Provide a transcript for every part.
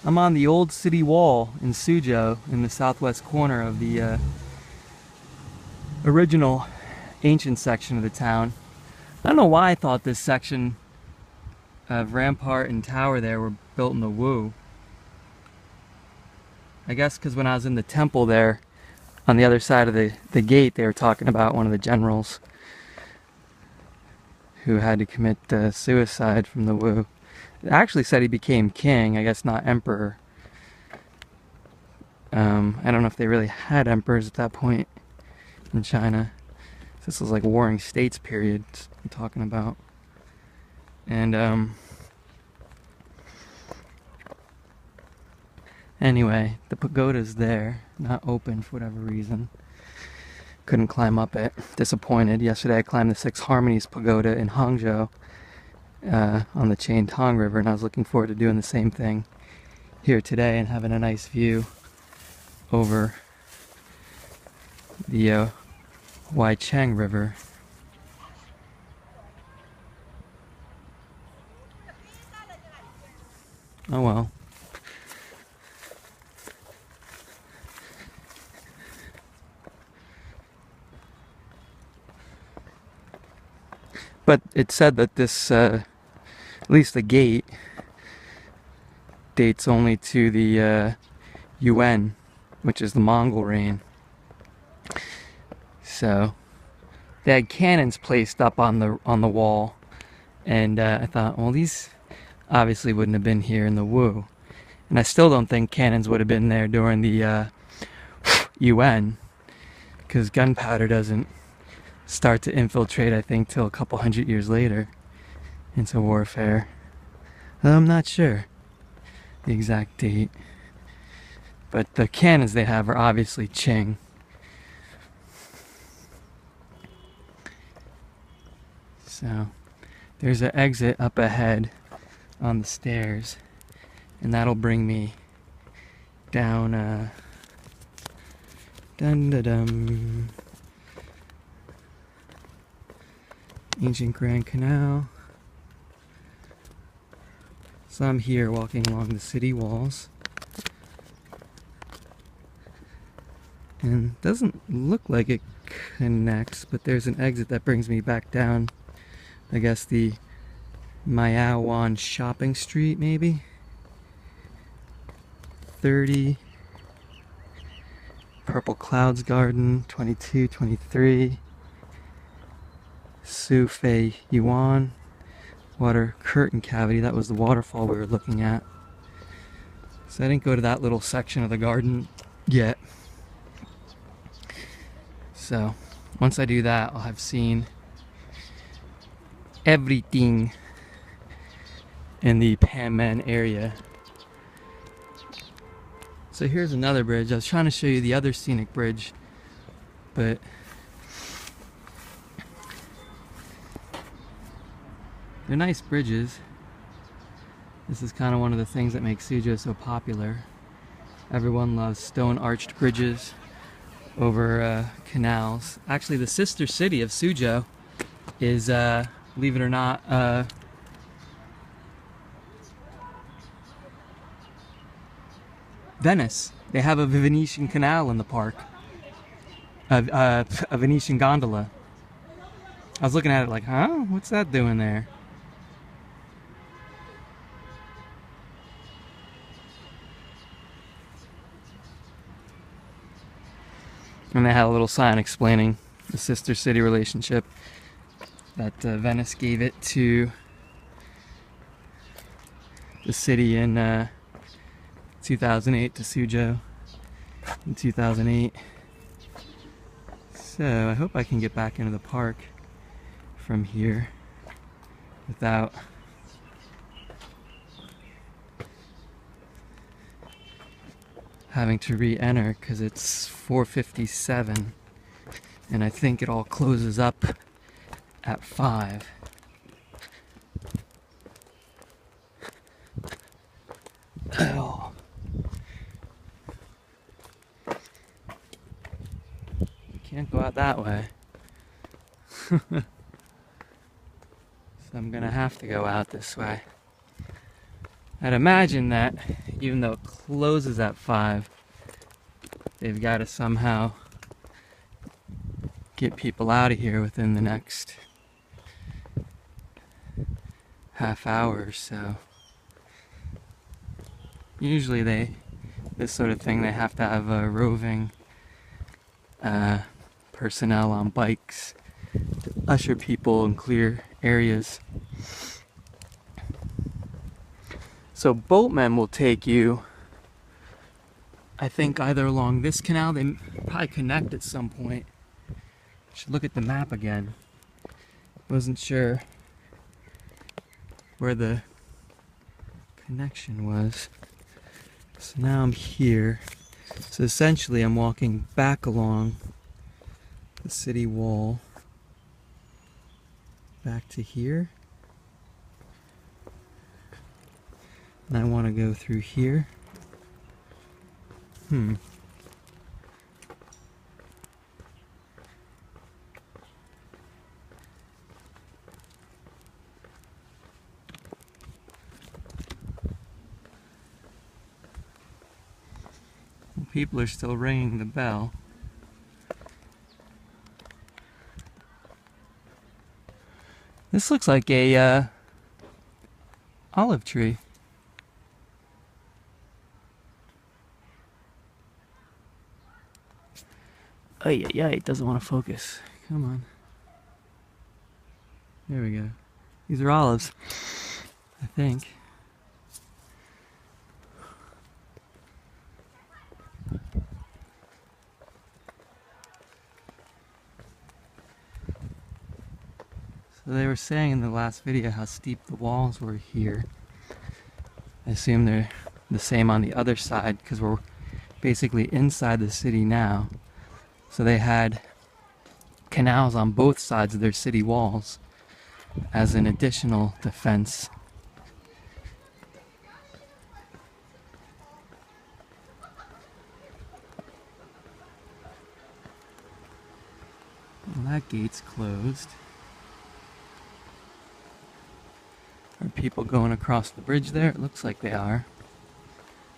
I'm on the old city wall in Suzhou in the southwest corner of the original ancient section of the town. I don't know why I thought this section of rampart and tower there were built in the Wu. I guess because when I was in the temple there, on the other side of the gate, they were talking about one of the generals who had to commit suicide from the Wu. It actually said he became king, I guess not emperor. I don't know if they really had emperors at that point in China. This was like warring states period I'm talking about. And anyway, the pagoda's there, not open for whatever reason. Couldn't climb up it. Disappointed. Yesterday I climbed the Six Harmonies Pagoda in Hangzhou on the Tong River, and I was looking forward to doing the same thing here today and having a nice view over the RuiGuang River. Oh well. But it said that this, at least the gate, dates only to the Yuan, which is the Mongol reign. So they had cannons placed up on the wall, and I thought, well, these obviously wouldn't have been here in the Wu, and I still don't think cannons would have been there during the Yuan, because gunpowder doesn't start to infiltrate, I think, till a couple hundred years later into warfare. I'm not sure the exact date, but the cannons they have are obviously Qing. So there's an exit up ahead on the stairs, and that'll bring me down dun-da-dum, ancient Grand Canal. So I'm here walking along the city walls, and it doesn't look like it connects, but there's an exit that brings me back down, I guess the Mayawan shopping street, maybe 30, Purple Clouds Garden 22, 23, Su Fei Yuan water curtain cavity. That was the waterfall we were looking at. So I didn't go to that little section of the garden yet. So once I do that, I'll have seen everything in the PanMen area. So here's another bridge. I was trying to show you the other scenic bridge, but they're nice bridges. This is kind of one of the things that makes Suzhou so popular. Everyone loves stone-arched bridges over canals. Actually, the sister city of Suzhou is, believe it or not, Venice. They have a Venetian canal in the park. A Venetian gondola. I was looking at it like, huh? What's that doing there? And they had a little sign explaining the sister city relationship that Venice gave it to the city in 2008, to Suzhou in 2008. So I hope I can get back into the park from here without having to re-enter, because it's 4:57 and I think it all closes up at 5. Oh. You can't go out that way. So I'm gonna have to go out this way. I'd imagine that even though it closes at 5, they've got to somehow get people out of here within the next half hour or so. Usually this sort of thing, they have to have roving personnel on bikes to usher people and clear areas. So boatmen will take you, I think, either along this canal, they probably connect at some point. Should look at the map again. Wasn't sure where the connection was. So now I'm here. So essentially I'm walking back along the city wall back to here. And I want to go through here. People are still ringing the bell. This looks like a olive tree. Oh yeah, it doesn't want to focus. Come on. There we go. These are olives, I think. So they were saying in the last video how steep the walls were here. I assume they're the same on the other side because we're basically inside the city now. So they had canals on both sides of their city walls as an additional defense. Well, that gate's closed. Are people going across the bridge there? It looks like they are.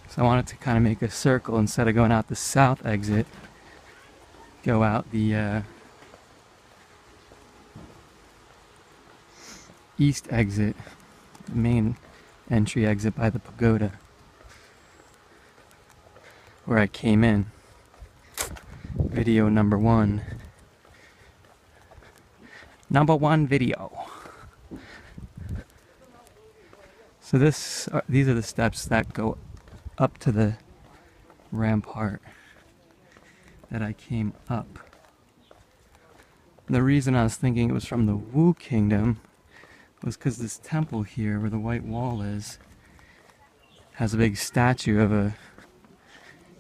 So I wanted to kind of make a circle instead of going out the south exit. Go out the east exit, the main entry exit by the pagoda, where I came in. Video number 1. Number 1 video. So these are the steps that go up to the rampart that I came up. The reason I was thinking it was from the Wu Kingdom was because this temple here, where the white wall is, has a big statue of a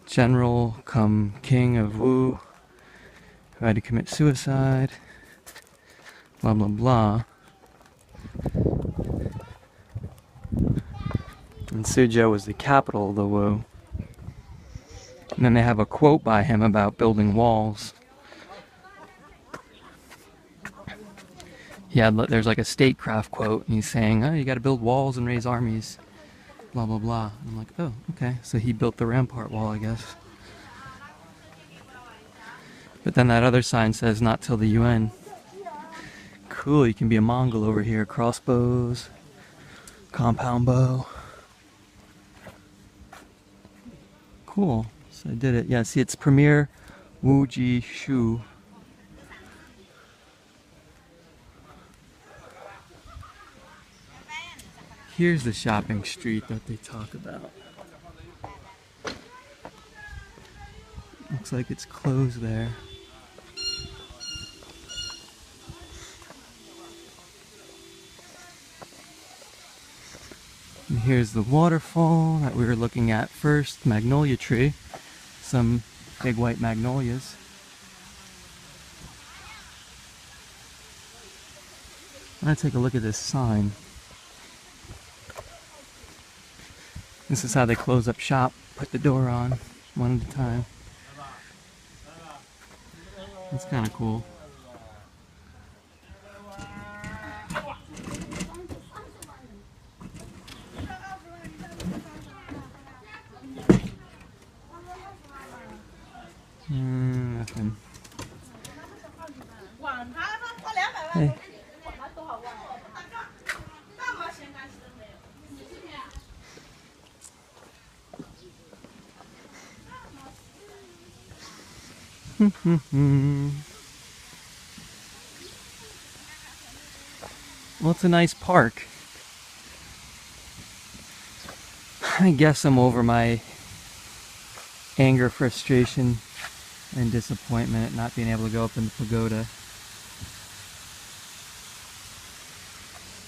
general come king of Wu who had to commit suicide, blah blah blah. And Suzhou was the capital of the Wu. And then they have a quote by him about building walls. Yeah, there's like a statecraft quote, and he's saying, oh, you gotta build walls and raise armies, blah blah blah. And I'm like, oh, okay, so he built the rampart wall, I guess. But then that other sign says, not till the UN. Cool, you can be a Mongol over here. Crossbows, compound bow. Cool, so I did it. Yeah, see, it's Premier Wu Ji Shu. Here's the shopping street that they talk about. Looks like it's closed there. And here's the waterfall that we were looking at first, magnolia tree. Some big white magnolias. I'm gonna take a look at this sign. This is how they close up shop, put the door on, one at a time. It's kind of cool. Hey. Well, it's a nice park. I guess I'm over my anger, frustration, and disappointment at not being able to go up in the pagoda.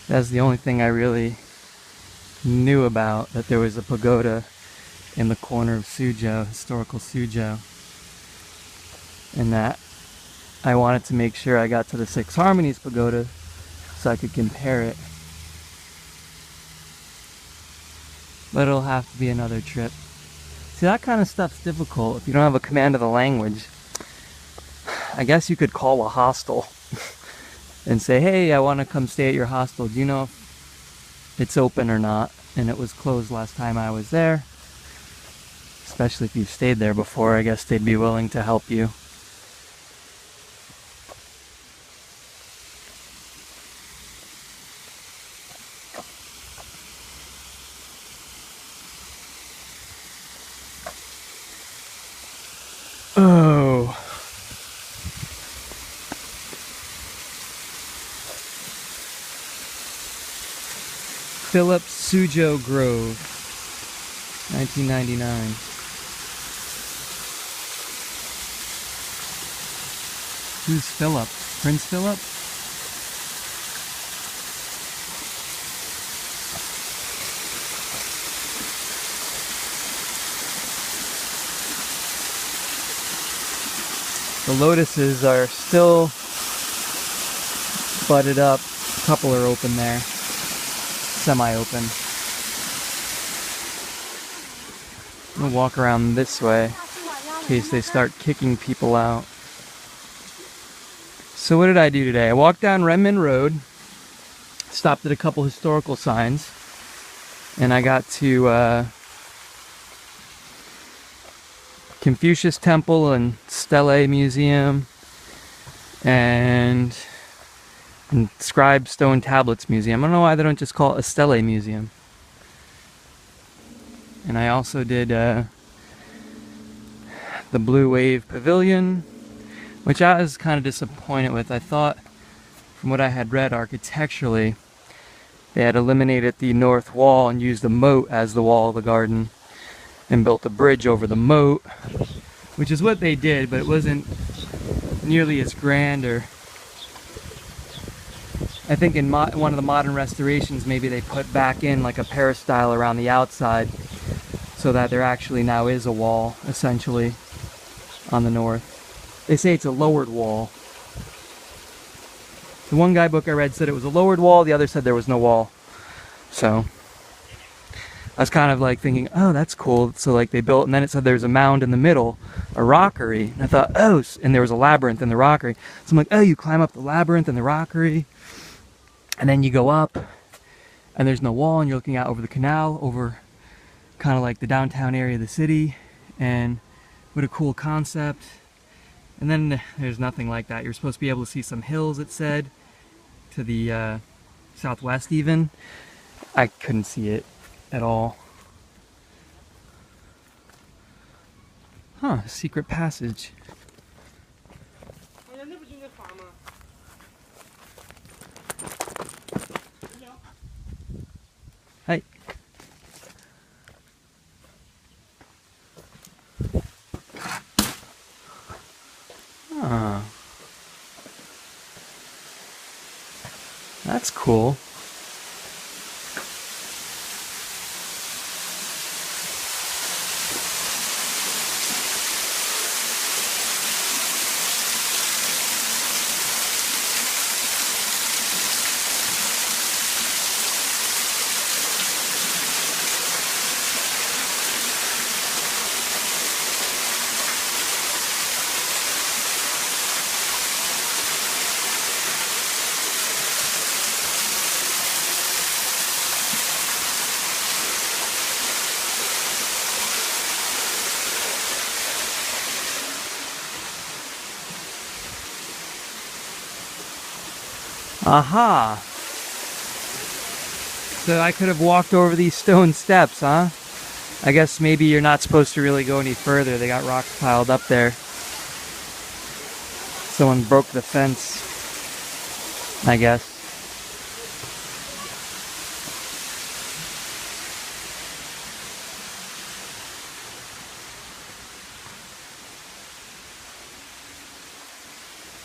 That's the only thing I really knew about, that there was a pagoda in the corner of Suzhou, historical Suzhou. And that I wanted to make sure I got to the Six Harmonies Pagoda so I could compare it. But it'll have to be another trip. See, that kind of stuff's difficult if you don't have a command of the language. I guess you could call a hostel and say, hey, I want to come stay at your hostel. Do you know if it's open or not? And it was closed last time I was there. Especially if you've stayed there before, I guess they'd be willing to help you. Oh. Phillips Suzhou Grove, 1999. Who's Philip? Prince Philip? The lotuses are still budded up. A couple are open there. Semi-open. I'm gonna walk around this way in case they start kicking people out. So what did I do today? I walked down Renmin Road, stopped at a couple historical signs, and I got to Confucius Temple and Stele Museum and Scribe Stone Tablets Museum. I don't know why they don't just call it a Stele Museum. And I also did the Blue Wave Pavilion, which I was kind of disappointed with. I thought, from what I had read architecturally, they had eliminated the north wall and used the moat as the wall of the garden and built a bridge over the moat, which is what they did, but it wasn't nearly as grand. Or I think in one of the modern restorations, maybe they put back in like a peristyle around the outside so that there actually now is a wall, essentially, on the north. They say it's a lowered wall. The one guidebook I read said it was a lowered wall, the other said there was no wall. So I was kind of like thinking, oh, that's cool. So like they built, and then it said there's a mound in the middle, a rockery. And I thought, oh, and there was a labyrinth in the rockery. So I'm like, oh, you climb up the labyrinth and the rockery, and then you go up, and there's no wall, and you're looking out over the canal, over kind of like the downtown area of the city. And what a cool concept. And then there's nothing like that. You're supposed to be able to see some hills, it said, to the southwest even. I couldn't see it at all. Huh, secret passage. Hi. Huh. That's cool. Aha! So I could have walked over these stone steps, huh? I guess maybe you're not supposed to really go any further. They got rocks piled up there. Someone broke the fence, I guess.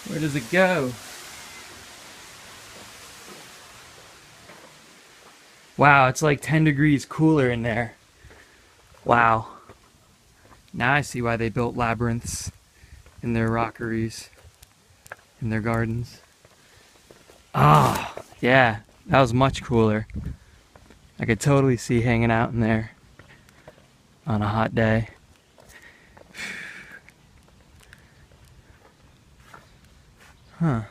Where does it go? Wow, it's like 10 degrees cooler in there. Wow. Now I see why they built labyrinths in their rockeries, in their gardens. Ah, yeah, that was much cooler. I could totally see hanging out in there on a hot day. Huh.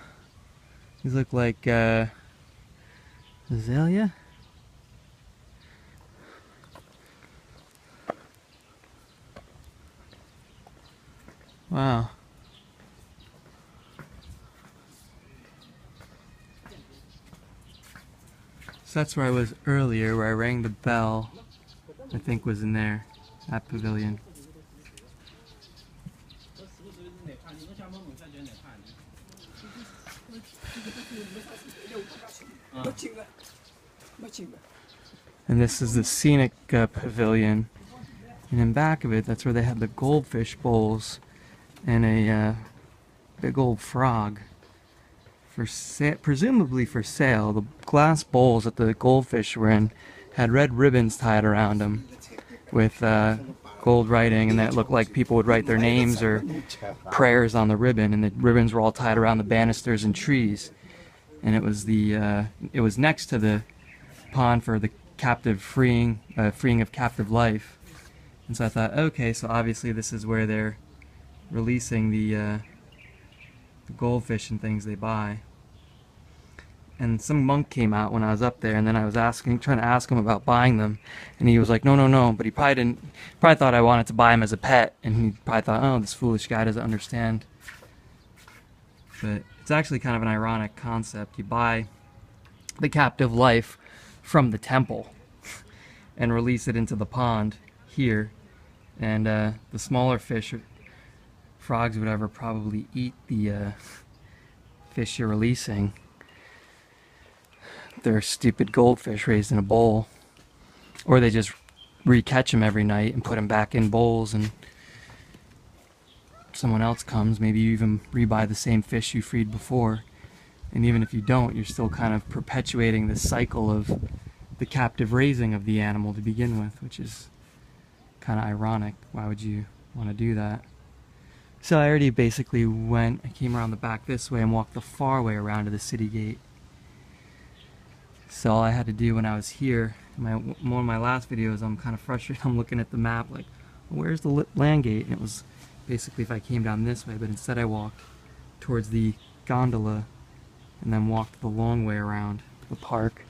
These look like azalea? Wow. So that's where I was earlier, where I rang the bell. I think was in there, that pavilion. And this is the Scenic pavilion. And in back of it, that's where they have the goldfish bowls and a big old frog for presumably for sale. The glass bowls that the goldfish were in had red ribbons tied around them with gold writing, and that looked like people would write their names or prayers on the ribbon, and the ribbons were all tied around the banisters and trees. And it was next to the pond for the captive freeing of captive life. And so I thought, okay, so obviously this is where they're releasing the goldfish and things they buy. And some monk came out when I was up there, and then I was trying to ask him about buying them, and he was like, no, but he probably thought I wanted to buy him as a pet, and he probably thought, oh, this foolish guy doesn't understand. But it's actually kind of an ironic concept. You buy the captive life from the temple and release it into the pond here, and the smaller fish, frogs or whatever, probably eat the fish you're releasing. They're stupid goldfish raised in a bowl, or they just re-catch them every night and put them back in bowls, and someone else comes, maybe you even rebuy the same fish you freed before, and even if you don't, you're still kind of perpetuating this cycle of the captive raising of the animal to begin with, which is kind of ironic. Why would you want to do that? So I already basically I came around the back this way and walked the far way around to the city gate. So all I had to do when I was here, one of my last videos, I'm kind of frustrated. I'm looking at the map like, where's the land gate? And it was basically if I came down this way, but instead I walked towards the gondola and then walked the long way around the park.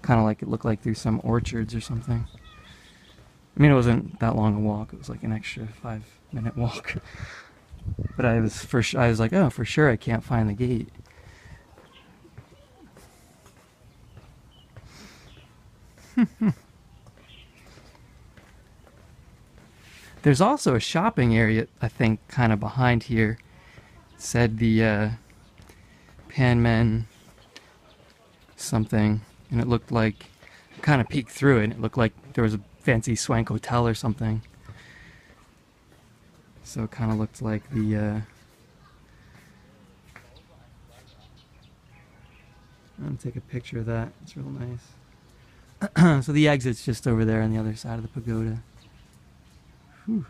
Kind of like it looked like through some orchards or something. I mean, it wasn't that long a walk. It was like an extra 5-minute walk. But I was like, oh, for sure I can't find the gate. There's also a shopping area, I think, kind of behind here. It said the PanMen something, and it looked like, I kind of peeked through it, and it looked like there was a fancy swank hotel or something. So it kind of looked like the I'm gonna take a picture of that. It's real nice. So the exit's just over there on the other side of the pagoda. Whew.